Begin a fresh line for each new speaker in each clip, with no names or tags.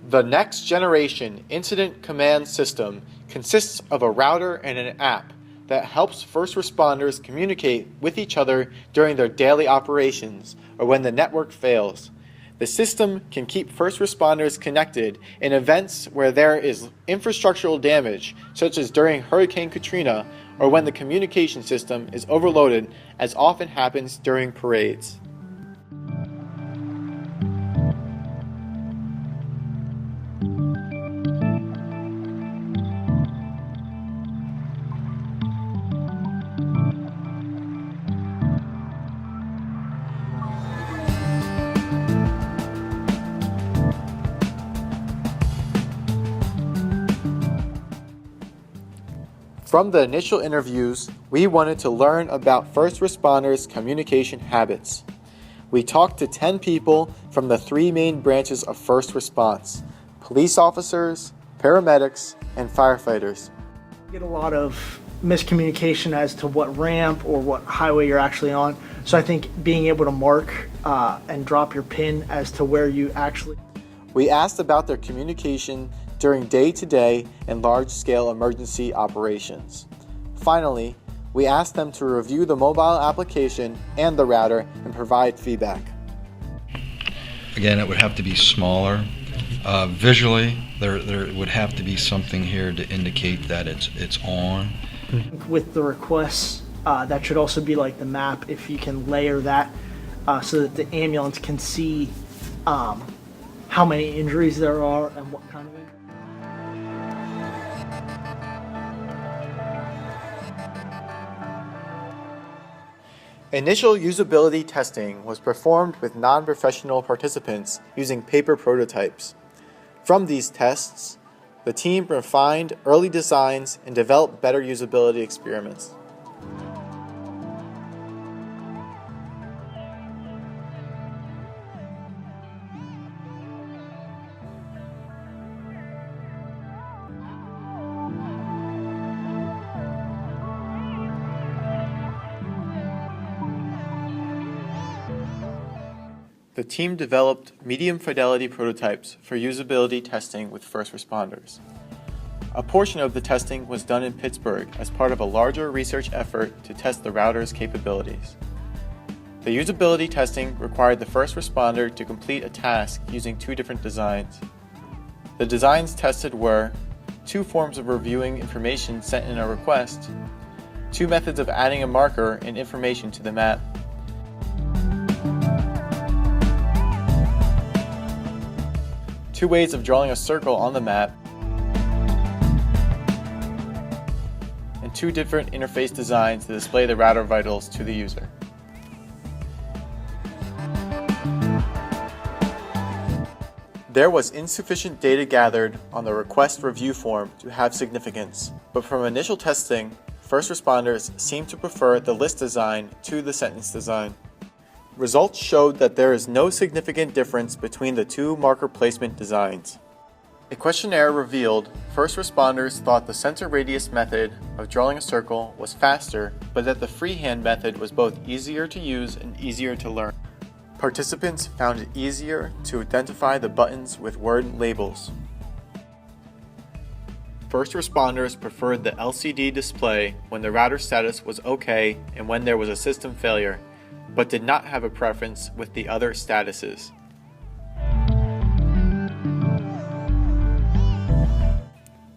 The next generation incident command system consists of a router and an app that helps first responders communicate with each other during their daily operations or when the network fails. The system can keep first responders connected in events where there is infrastructural damage, such as during Hurricane Katrina or when the communication system is overloaded, as often happens during parades. From the initial interviews, we wanted to learn about first responders' communication habits. We talked to 10 people from the 3 main branches of first response: police officers, paramedics, and firefighters.
You get a lot of miscommunication as to what ramp or what highway you're actually on. So I think being able to mark and drop your pin as to where you actually...
We asked about their communication during day-to-day and large-scale emergency operations. Finally, we asked them to review the mobile application and the router and provide feedback.
Again, it would have to be smaller. Visually, there would have to be something here to indicate that it's on.
With the requests, that should also be like the map, if you can layer that so that the ambulance can see how many injuries there are and what kind of injuries.
Initial usability testing was performed with non-professional participants using paper prototypes. From these tests, the team refined early designs and developed better usability experiments. The team developed medium fidelity prototypes for usability testing with first responders. A portion of the testing was done in Pittsburgh as part of a larger research effort to test the router's capabilities. The usability testing required the first responder to complete a task using 2 different designs. The designs tested were 2 forms of reviewing information sent in a request, 2 methods of adding a marker and information to the map, 2 ways of drawing a circle on the map, and 2 different interface designs to display the router vitals to the user. There was insufficient data gathered on the request review form to have significance, but from initial testing, first responders seemed to prefer the list design to the sentence design. Results showed that there is no significant difference between the 2 marker placement designs. A questionnaire revealed first responders thought the center radius method of drawing a circle was faster, but that the freehand method was both easier to use and easier to learn. Participants found it easier to identify the buttons with word labels. First responders preferred the LCD display when the router status was OK and when there was a system failure, but did not have a preference with the other statuses.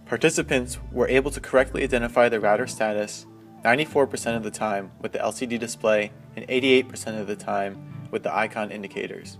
Participants were able to correctly identify the router status 94% of the time with the LCD display and 88% of the time with the icon indicators.